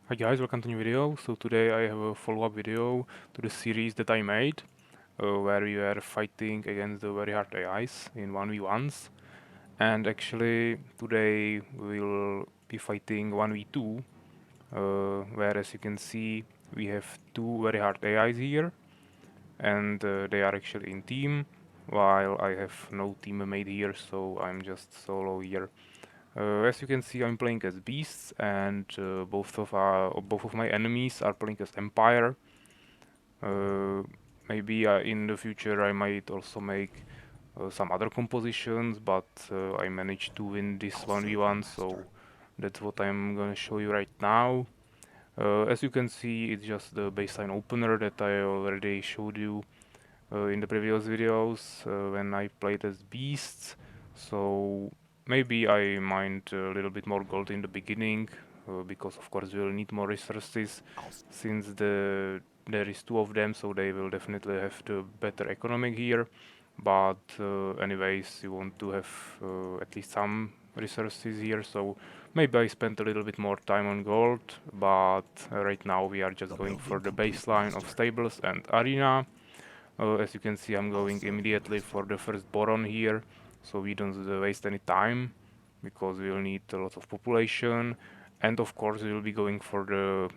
Hi guys, welcome to new video. So today I have a follow-up video to the series that I made, where we were fighting against the very hard AIs in 1v1s. And actually today we'll be fighting 1v2, where as you can see we have two very hard AIs here, and they are actually in team, while I have no teammate here, so I'm just solo here. As you can see, I'm playing as beasts, and both of my enemies are playing as Empire. Uh, Maybe in the future I might also make some other compositions, but I managed to win this 1v1, so that's what I'm gonna show you right now. As you can see, it's just the baseline opener that I already showed you in the previous videos when I played as beasts. So maybe I mined a little bit more gold in the beginning, because of course we'll need more resources since there is two of them, so they will definitely have the better economic here. But anyways, you want to have at least some resources here, so maybe I spent a little bit more time on gold, but right now we are just going for the baseline of stables and arena. As you can see, I'm going immediately for the first boron here, so we don't waste any time, because we'll need a lot of population, and of course we'll be going for the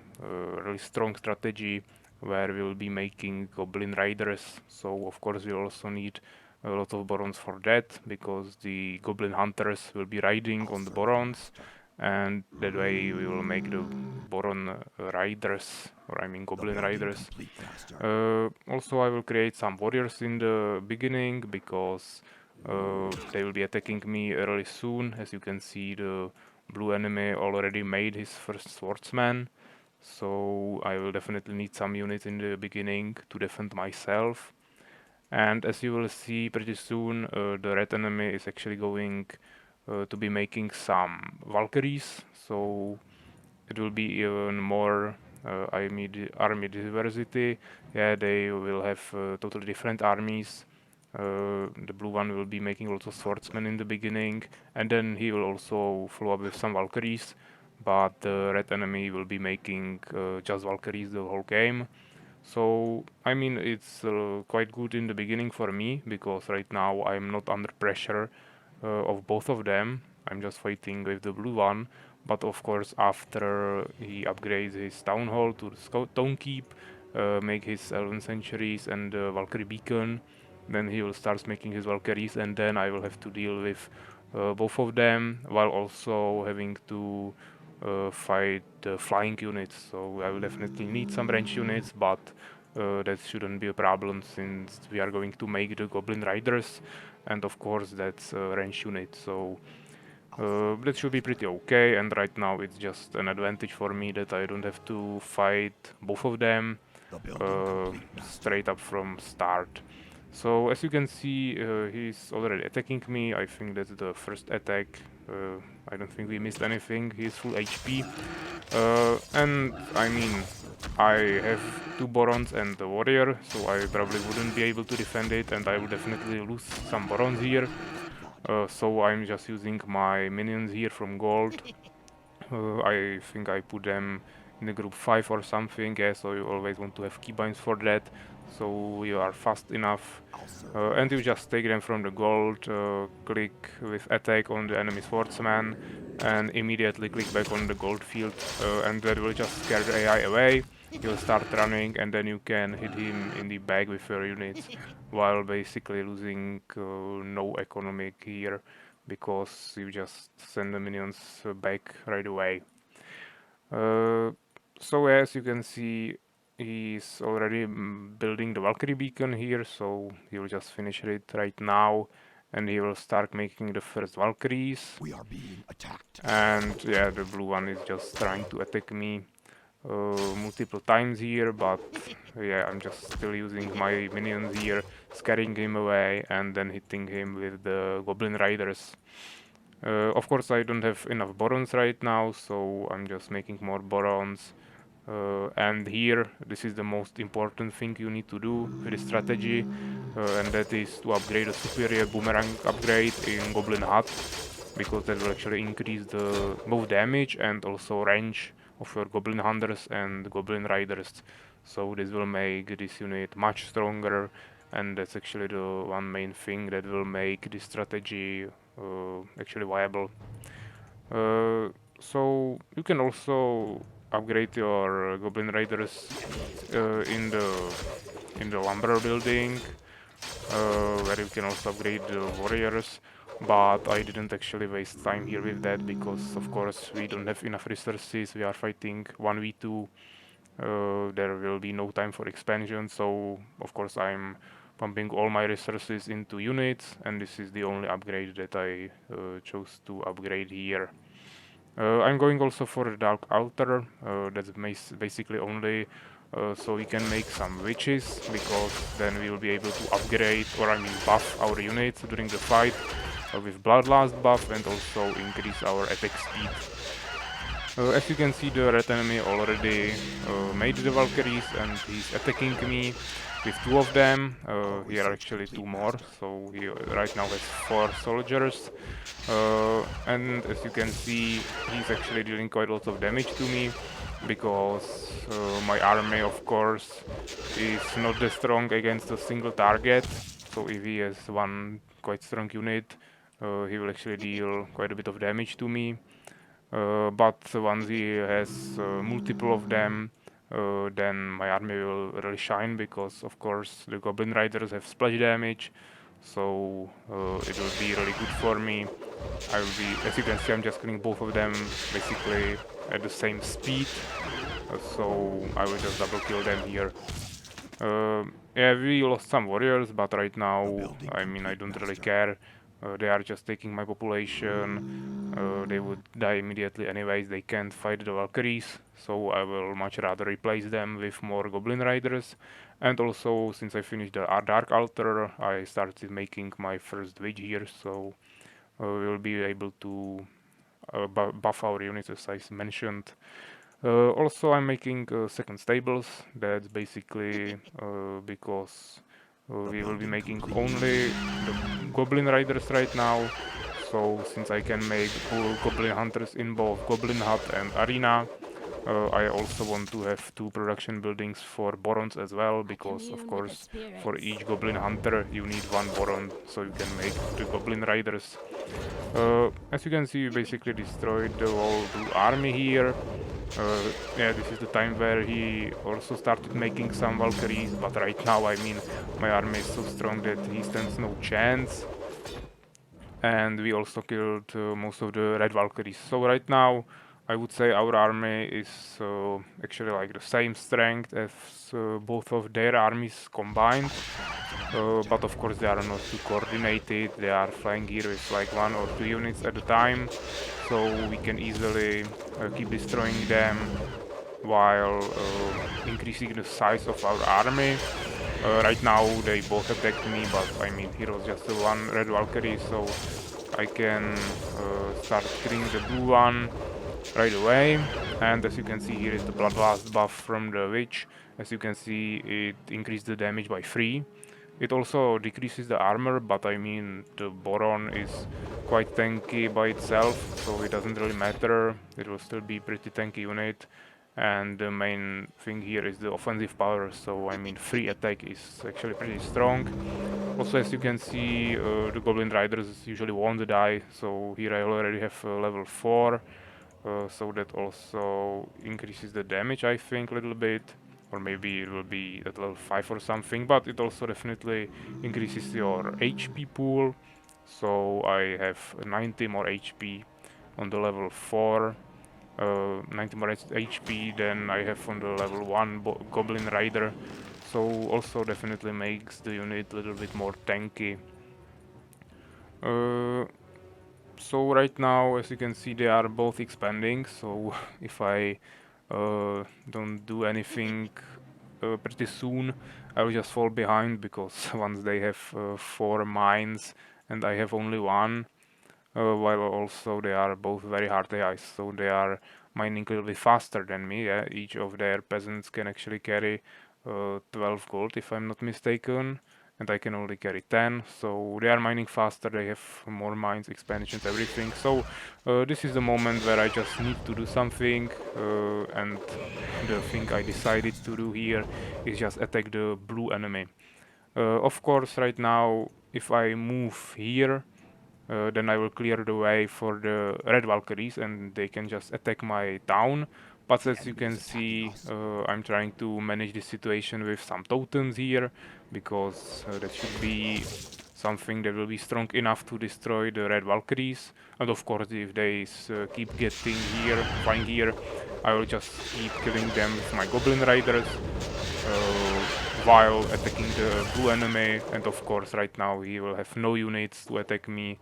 really strong strategy where we'll be making goblin riders, so of course we'll also need a lot of borons for that, because the goblin hunters will be riding on the borons, and that way we will make the boron riders, or I mean goblin riders. Also, I will create some warriors in the beginning, because they will be attacking me really soon. As you can see, the blue enemy already made his first swordsman, so I will definitely need some units in the beginning to defend myself. And as you will see pretty soon, the red enemy is actually going to be making some Valkyries, so it will be even more I mean the army diversity. Yeah, they will have totally different armies. The blue one will be making lots of swordsmen in the beginning, and then he will also follow up with some Valkyries. But the red enemy will be making just Valkyries the whole game. So I mean it's quite good in the beginning for me, because right now I'm not under pressure of both of them. I'm just fighting with the blue one. But of course, after he upgrades his town hall to stone keep, make his 11 centuries and Valkyrie beacon, then he will start making his Valkyries, and then I will have to deal with both of them, while also having to fight the flying units. So I will definitely need some range units, but that shouldn't be a problem, since we are going to make the Goblin Riders, and of course that's a range unit. So that should be pretty okay, and right now it's just an advantage for me that I don't have to fight both of them straight up from start. So as you can see, he's already attacking me. I think that's the first attack. I don't think we missed anything. He's full HP. And I mean, I have two Borons and a Warrior, so I probably wouldn't be able to defend it, and I would definitely lose some Borons here. So I'm just using my minions here from gold. I think I put them in the group 5 or something, yeah, so you always want to have keybinds for that, so you are fast enough. And you just take them from the gold, click with attack on the enemy swordsman, and immediately click back on the gold field, and that will just scare the AI away. He'll start running, and then you can hit him in the back with your units, while basically losing no economic here, because you just send the minions back right away. Uh, so as you can see, he's already building the Valkyrie beacon here, so he will just finish it right now, and he will start making the first Valkyries. We are being attacked. And yeah, the blue one is just trying to attack me multiple times here, but yeah, I'm just still using my minions here, scaring him away, and then hitting him with the Goblin Riders. Of course, I don't have enough Borons right now, so I'm just making more Borons. And here, this is the most important thing you need to do with the strategy, and that is to upgrade a superior boomerang upgrade in Goblin Hut, because that will actually increase the both damage and also range of your Goblin Hunters and Goblin Riders. So this will make this unit much stronger, and that's actually the one main thing that will make this strategy actually viable. So you can also upgrade your Goblin Riders in the lumber building, where you can also upgrade the warriors. But I didn't actually waste time here with that because, of course, we don't have enough resources. We are fighting 1v2. There will be no time for expansion, so of course I'm pumping all my resources into units, and this is the only upgrade that I chose to upgrade here. I'm going also for a Dark Altar. That's basically only so we can make some witches, because then we will be able to upgrade, or I mean buff our units during the fight with Bloodlust buff, and also increase our attack speed. As you can see, the red enemy already made the Valkyries, and he's attacking me with two of them. Here are actually two more, so he right now has 4 soldiers. And as you can see, he's actually dealing quite a lot of damage to me, because my army, of course, is not that strong against a single target. So if he has one quite strong unit, he will actually deal quite a bit of damage to me. But once he has multiple of them, then my army will really shine, because of course the Goblin Riders have splash damage, so it will be really good for me. I will be, as you can see, I'm just killing both of them basically at the same speed, so I will just double kill them here. Yeah, we lost some warriors, but right now, I mean, I don't really care. They are just taking my population. They would die immediately anyways. They can't fight the Valkyries, so I will much rather replace them with more Goblin Riders. And also, since I finished the Dark Altar, I started making my first witch here, so we'll be able to buff our units, as I mentioned. Also, I'm making second stables. That's basically because we will be making only the Goblin Riders right now. So, since I can make full Goblin Hunters in both Goblin Hut and Arena, I also want to have 2 production buildings for Borons as well, because of course for each Goblin Hunter you need 1 Boron, so you can make the Goblin Riders. As you can see, we basically destroyed the whole blue army here. Yeah, this is the time where he also started making some Valkyries, but right now, I mean, my army is so strong that he stands no chance. And we also killed most of the red Valkyries. So right now, I would say our army is actually like the same strength as both of their armies combined. But of course they are not too coordinated. They are flying here with like 1 or 2 units at a time, so we can easily keep destroying them while increasing the size of our army. Right now they both attacked me, but I mean here was just one red Valkyrie, so I can start killing the blue one right away. And as you can see, here is the Bloodlust buff from the witch. As you can see, it increased the damage by 3. It also decreases the armor, but I mean the Boron is quite tanky by itself, so it doesn't really matter. It will still be pretty tanky unit. And the main thing here is the offensive power, so I mean free attack is actually pretty strong. Also, as you can see, the Goblin Riders usually won't die, so here I already have level 4. So that also increases the damage, I think, a little bit, or maybe it will be at level 5 or something, but it also definitely increases your HP pool, so I have 90 more HP on the level 4, 90 more HP than I have on the level 1 Goblin Rider, so also definitely makes the unit a little bit more tanky. So right now, as you can see, they are both expanding, so if I don't do anything pretty soon, I will just fall behind, because once they have 4 mines and I have only 1, while also they are both very hard AIs, so they are mining a little bit faster than me. Yeah? Each of their peasants can actually carry 12 gold, if I'm not mistaken, and I can only carry 10, so they are mining faster, they have more mines, expansions, everything. So this is the moment where I just need to do something, and the thing I decided to do here is just attack the blue enemy. Of course, right now, if I move here, then I will clear the way for the red Valkyries and they can just attack my town. But as you can see, I'm trying to manage the situation with some totems here, because that should be something that will be strong enough to destroy the red Valkyries. And of course, if they keep getting here, flying here, I will just keep killing them with my Goblin Riders while attacking the blue enemy. And of course, right now he will have no units to attack me,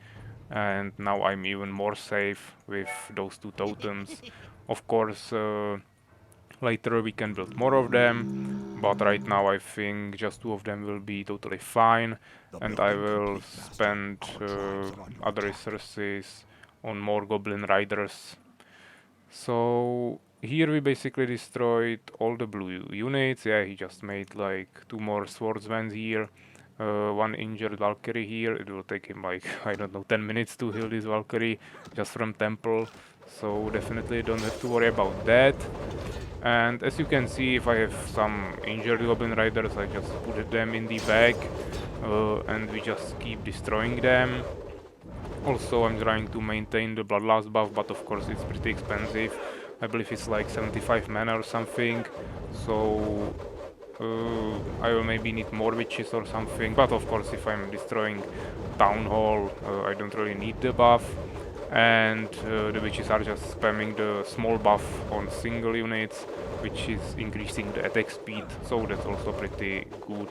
and now I'm even more safe with those two totems. Of course, later we can build more of them, but right now I think just two of them will be totally fine, and I will spend other resources on more Goblin Riders. So here we basically destroyed all the blue units. Yeah, he just made like two more swordsmen here. One injured Valkyrie here. It will take him like, I don't know, 10 minutes to heal this Valkyrie just from temple. So definitely don't have to worry about that. And as you can see, if I have some injured Goblin Riders, I just put them in the bag and we just keep destroying them. Also, I'm trying to maintain the Bloodlust buff, but of course it's pretty expensive. I believe it's like 75 mana or something, so I will maybe need more witches or something, but of course if I'm destroying Town Hall, I don't really need the buff. And the witches are just spamming the small buff on single units, which is increasing the attack speed, so that's also pretty good.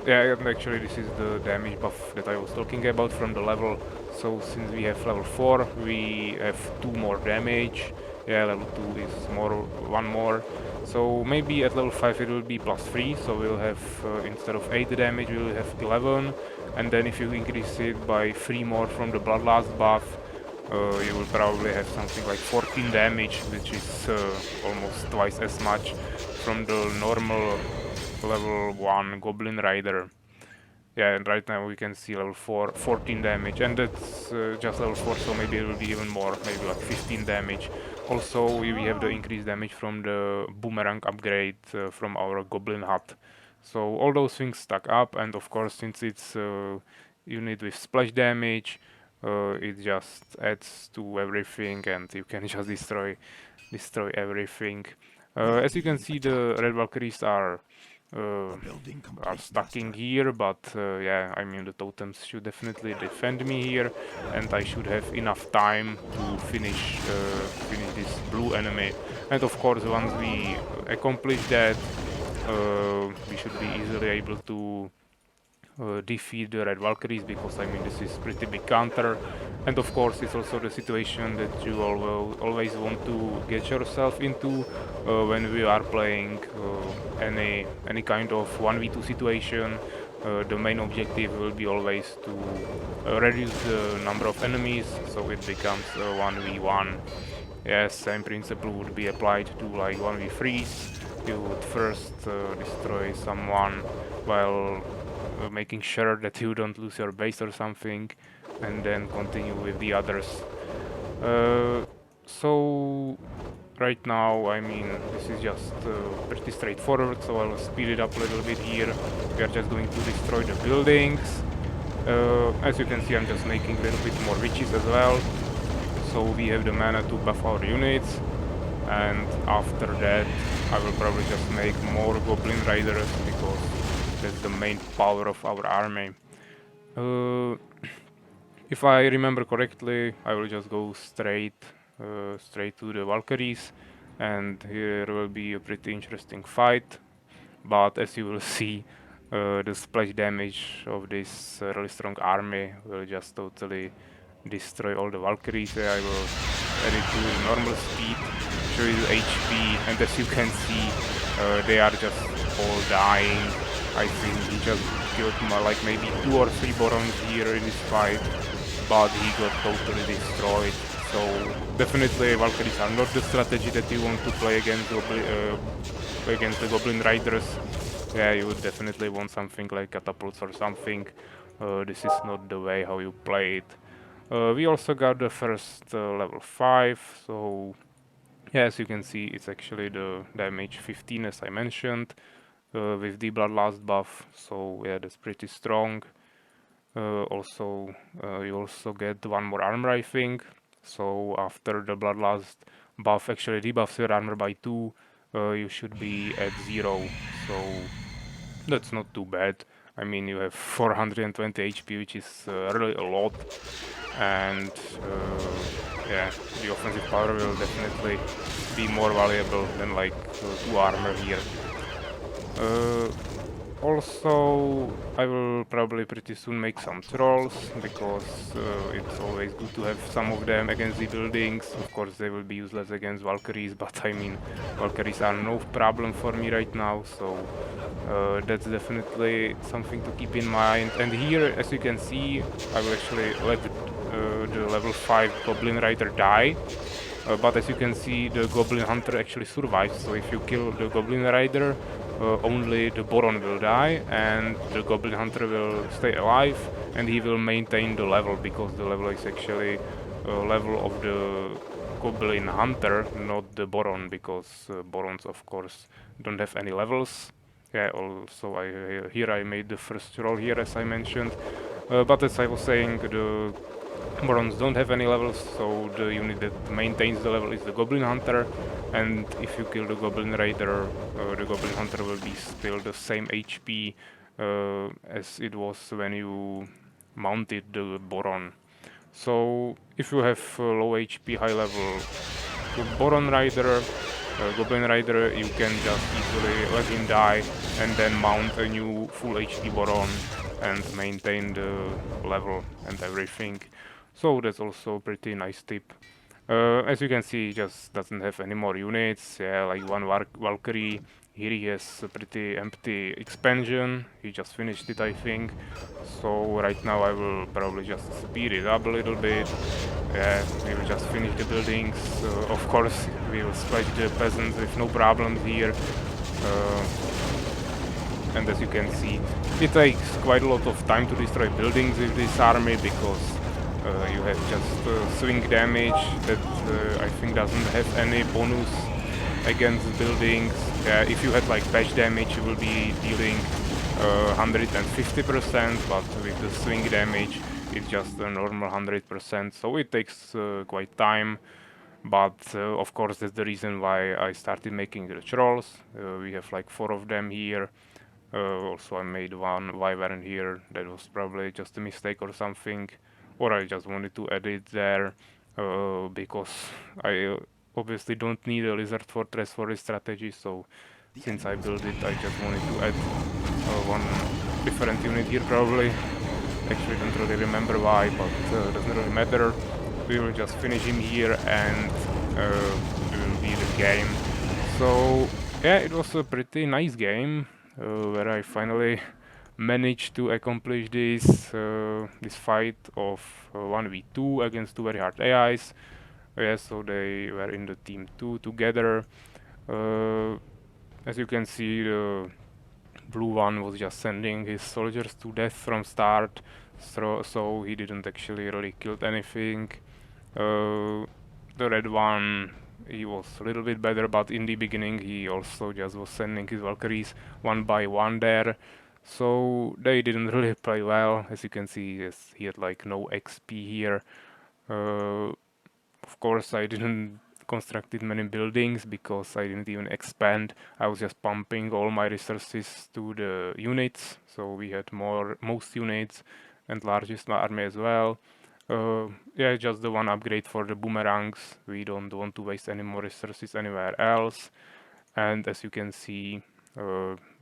Yeah, and actually this is the damage buff that I was talking about from the level. So since we have level 4, we have 2 more damage. Yeah, level 2 is one more. So maybe at level 5 it will be +3, so we'll have, instead of 8 damage, we will have 11. And then if you increase it by 3 more from the Bloodlust buff, you will probably have something like 14 damage, which is almost twice as much from the normal level 1 Goblin Rider. Yeah, and right now we can see level 4, 14 damage, and that's just level 4, so maybe it will be even more, maybe like 15 damage. Also, we have the increased damage from the boomerang upgrade from our Goblin Hut. So all those things stack up, and of course, since it's unit with splash damage, it just adds to everything, and you can just destroy everything. As you can see, the red Valkyries are stacking here, but yeah, I mean the totems should definitely defend me here, and I should have enough time to finish this blue enemy. And of course, once we accomplish that, we should be easily able to defeat the red Valkyries, because I mean this is pretty big counter. And of course it's also the situation that you always want to get yourself into when we are playing any kind of 1v2 situation. The main objective will be always to reduce the number of enemies, so it becomes 1v1. Yes, same principle would be applied to like 1v3s. You would first destroy someone while making sure that you don't lose your base or something, and then continue with the others. So right now, I mean, this is just pretty straightforward, so I'll speed it up a little bit here. We are just going to destroy the buildings. As you can see, I'm just making a little bit more witches as well, so we have the mana to buff our units. And after that, I will probably just make more Goblin Riders, because that's the main power of our army. If I remember correctly, I will just go straight to the Valkyries, and here will be a pretty interesting fight. But as you will see, the splash damage of this really strong army will just totally destroy all the Valkyries. I will add it to normal speed, show you HP, and as you can see, they are just all dying. I think he just killed like maybe 2 or 3 Borons here in this fight, but he got totally destroyed. So definitely Valkyries are not the strategy that you want to play against the Goblin Riders. yeah, you would definitely want something like catapults or something. This is not the way how you play it. We also got the first level 5, so yeah, as you can see, it's actually the damage 15 as I mentioned, with the Bloodlust buff, so yeah, that's pretty strong. Also, you also get one more armor, I think. So after the Bloodlust buff actually debuffs your armor by 2, you should be at 0. So that's not too bad. I mean, you have 420 HP, which is really a lot, and yeah, the offensive power will definitely be more valuable than like 2 armor here. Uh, Also, I will probably pretty soon make some trolls, because it's always good to have some of them against the buildings. Of course, they will be useless against Valkyries, but I mean, Valkyries are no problem for me right now, so that's definitely something to keep in mind. And here, as you can see, I will actually let the level 5 Goblin Rider die. But as you can see, the Goblin Hunter actually survives, so if you kill the Goblin Rider, only the Boron will die, and the Goblin Hunter will stay alive, and he will maintain the level, because the level is actually level of the Goblin Hunter, not the Boron, because Borons, of course, don't have any levels. Yeah, also here I made the first roll here, as I mentioned. But as I was saying, the Morons don't have any levels, so the unit that maintains the level is the Goblin Hunter, and if you kill the Goblin Raider, the Goblin Hunter will be still the same HP as it was when you mounted the Boron. So if you have low HP, high level Boron Rider, Goblin Rider, you can just easily let him die and then mount a new full HP Boron and maintain the level and everything. So that's also a pretty nice tip. As you can see, he just doesn't have any more units. Yeah, like one Valkyrie. Here he has a pretty empty expansion. He just finished it, I think. So right now I will probably just speed it up a little bit. Yeah, we will just finish the buildings. Of course, we will splash the peasants with no problems here. Uh, and as you can see, it takes quite a lot of time to destroy buildings with this army, because you have just swing damage that I think doesn't have any bonus against buildings. If you had like bash damage, you will be dealing 150%, but with the swing damage, it's just a normal 100%. So it takes quite time. But of course, that's the reason why I started making the trolls. We have like 4 of them here. Also, I made one wyvern here. That was probably just a mistake or something, or I just wanted to add it there because I obviously don't need a lizard fortress for this strategy. So since I built it, I just wanted to add one different unit here probably. Actually, don't really remember why, but doesn't really matter. We will just finish him here, and we will be the game. So yeah, it was a pretty nice game where I finally managed to accomplish this fight of 1v2 against 2 very hard AIs. Yeah, so they were in the team 2 together. Uh, as you can see, the blue one was just sending his soldiers to death from start, so he didn't actually really kill anything. The red one, he was a little bit better, but in the beginning he also just was sending his Valkyries one by one there. So they didn't really play well. As you can see, yes, he had like no XP here. Uh, of course, I didn't constructed many buildings because I didn't even expand. I was just pumping all my resources to the units, so we had most units and largest army as well. Yeah, just the one upgrade for the boomerangs. We don't want to waste any more resources anywhere else. And as you can see,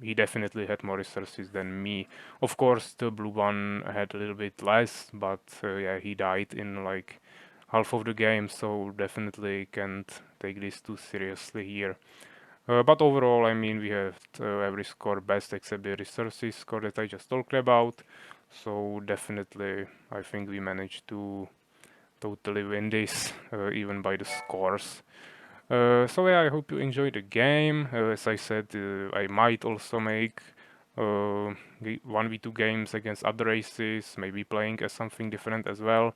he definitely had more resources than me. Of course, the blue one had a little bit less, but yeah, he died in like half of the game, so definitely can't take this too seriously here. But overall, I mean, we have every score best except the resources score that I just talked about. So definitely, I think we managed to totally win this, even by the scores. So yeah, I hope you enjoyed the game. As I said, I might also make 1v2 games against other races, maybe playing as something different as well.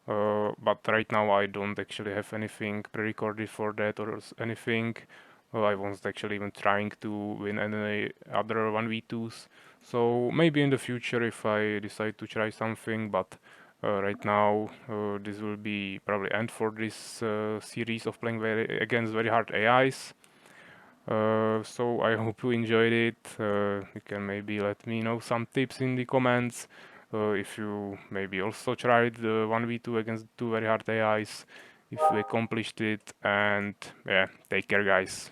But right now I don't actually have anything pre-recorded for that or anything. I wasn't actually even trying to win any other 1v2s. So maybe in the future if I decide to try something, but right now this will be probably end for this series of playing against very hard AIs. So I hope you enjoyed it. You can maybe let me know some tips in the comments. If you maybe also tried the 1v2 against two very hard AIs, if you accomplished it, and yeah, take care, guys.